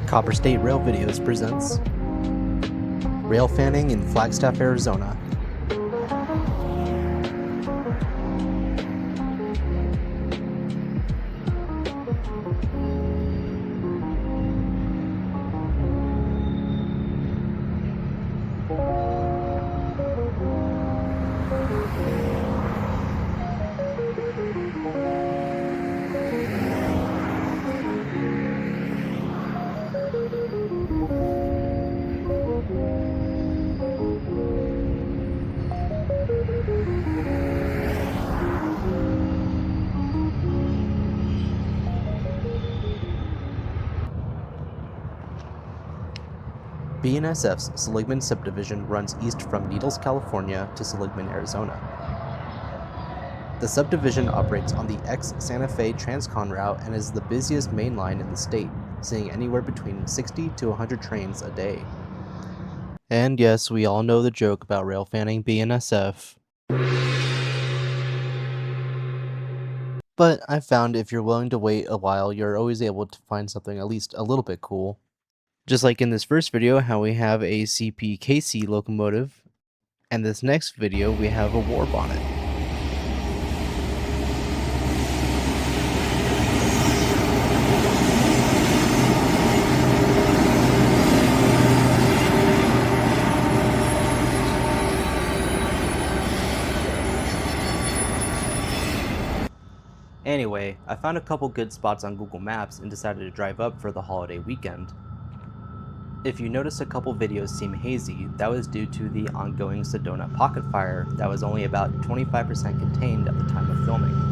Copper State Rail Videos presents Rail Fanning in Flagstaff, Arizona. BNSF's Seligman Subdivision runs east from Needles, California to Seligman, Arizona. The subdivision operates on the ex-Santa Fe Transcon route and is the busiest mainline in the state, seeing anywhere between 60 to 100 trains a day. And yes, we all know the joke about rail fanning BNSF. But I found if you're willing to wait a while, you're always able to find something at least a little bit cool. Just like in this first video, how we have a CPKC locomotive, and this next video we have a war bonnet. Anyway, I found a couple good spots on Google Maps and decided to drive up for the holiday weekend. If you notice a couple videos seem hazy, that was due to the ongoing Sedona pocket fire that was only about 25% contained at the time of filming.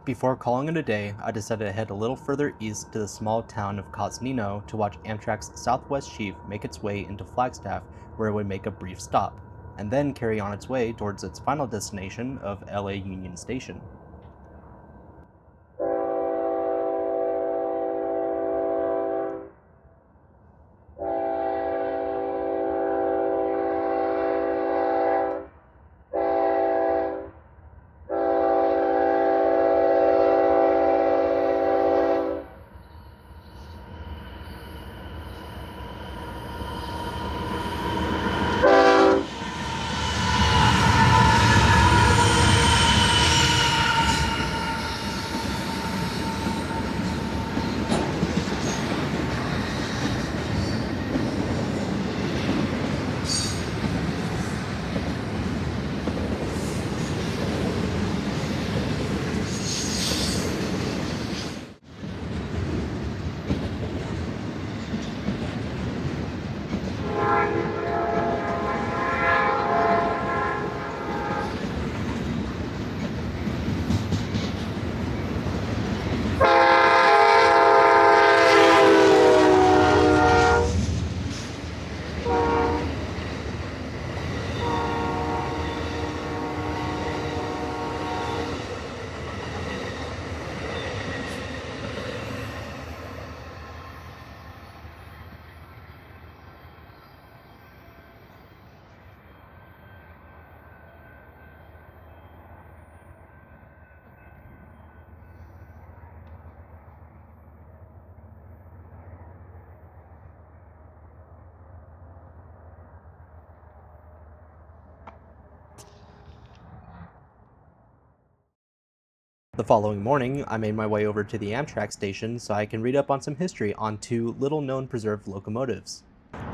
Before calling it a day, I decided to head a little further east to the small town of Cosnino to watch Amtrak's Southwest Chief make its way into Flagstaff, where it would make a brief stop, and then carry on its way towards its final destination of LA Union Station. The following morning, I made my way over to the Amtrak station so I can read up on some history on two little-known preserved locomotives.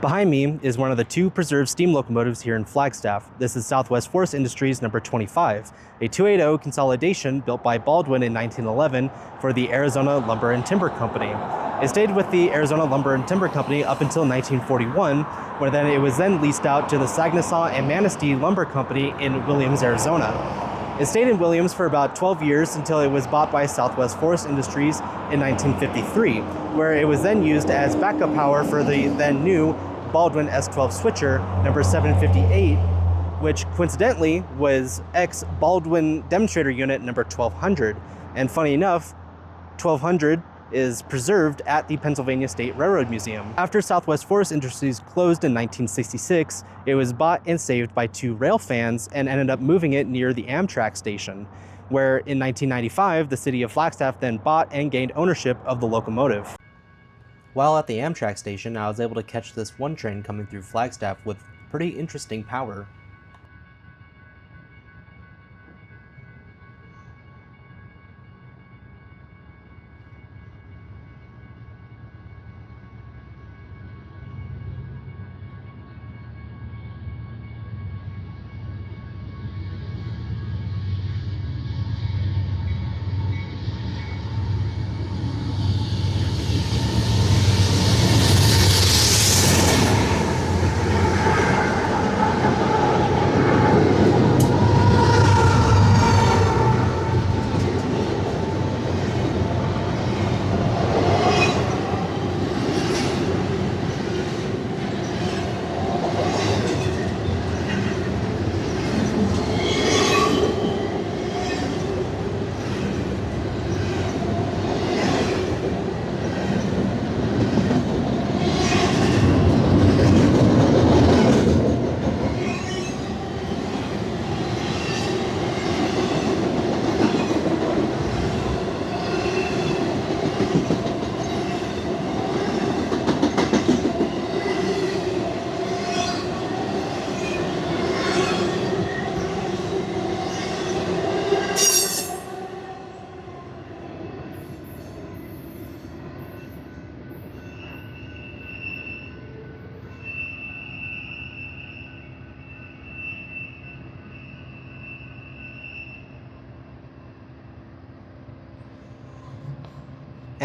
Behind me is one of the two preserved steam locomotives here in Flagstaff. This is Southwest Forest Industries number 25, a 280 consolidation built by Baldwin in 1911 for the Arizona Lumber and Timber Company. It stayed with the Arizona Lumber and Timber Company up until 1941, where then it was then leased out to the Saginaw and Manistee Lumber Company in Williams, Arizona. It stayed in Williams for about 12 years until it was bought by Southwest Forest Industries in 1953, where it was then used as backup power for the then new Baldwin S12 switcher number 758, which coincidentally was ex-Baldwin demonstrator unit number 1200. And funny enough, 1200 is preserved at the Pennsylvania State Railroad Museum. After Southwest Forest Industries closed in 1966, it was bought and saved by two rail fans and ended up moving it near the Amtrak station, where in 1995, the city of Flagstaff then bought and gained ownership of the locomotive. While at the Amtrak station, I was able to catch this one train coming through Flagstaff with pretty interesting power.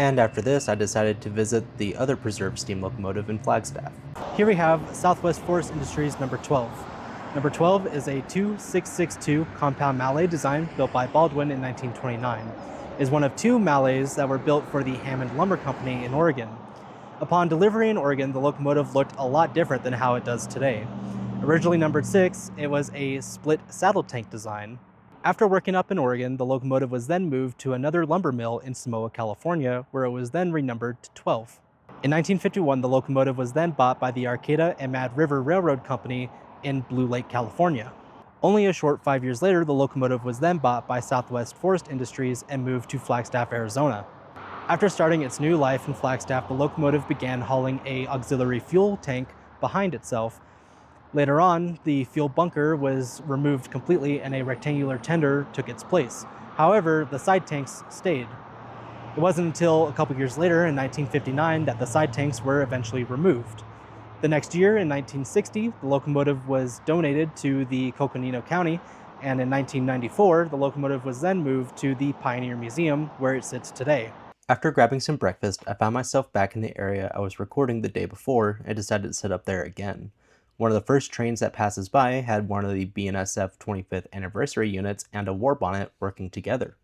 And after this, I decided to visit the other preserved steam locomotive in Flagstaff. Here we have Southwest Forest Industries number 12. Number 12 is a 2662 compound Mallet design built by Baldwin in 1929. is one of two Malleys that were built for the Hammond Lumber Company in Oregon. Upon delivery in Oregon, the locomotive looked a lot different than how it does today. Originally numbered 6, it was a split saddle tank design. After working up in Oregon, the locomotive was then moved to another lumber mill in Samoa, California, where it was then renumbered to 12. In 1951, the locomotive was then bought by the Arcata and Mad River Railroad Company in Blue Lake, California. Only a short 5 years later, the locomotive was then bought by Southwest Forest Industries and moved to Flagstaff, Arizona. After starting its new life in Flagstaff, the locomotive began hauling an auxiliary fuel tank behind itself. Later on, the fuel bunker was removed completely and a rectangular tender took its place. However, the side tanks stayed. It wasn't until a couple years later, in 1959, that the side tanks were eventually removed. The next year, in 1960, the locomotive was donated to the Coconino County, and in 1994, the locomotive was then moved to the Pioneer Museum, where it sits today. After grabbing some breakfast, I found myself back in the area I was recording the day before and decided to sit up there again. One of the first trains that passes by had one of the BNSF 25th anniversary units and a war bonnet working together.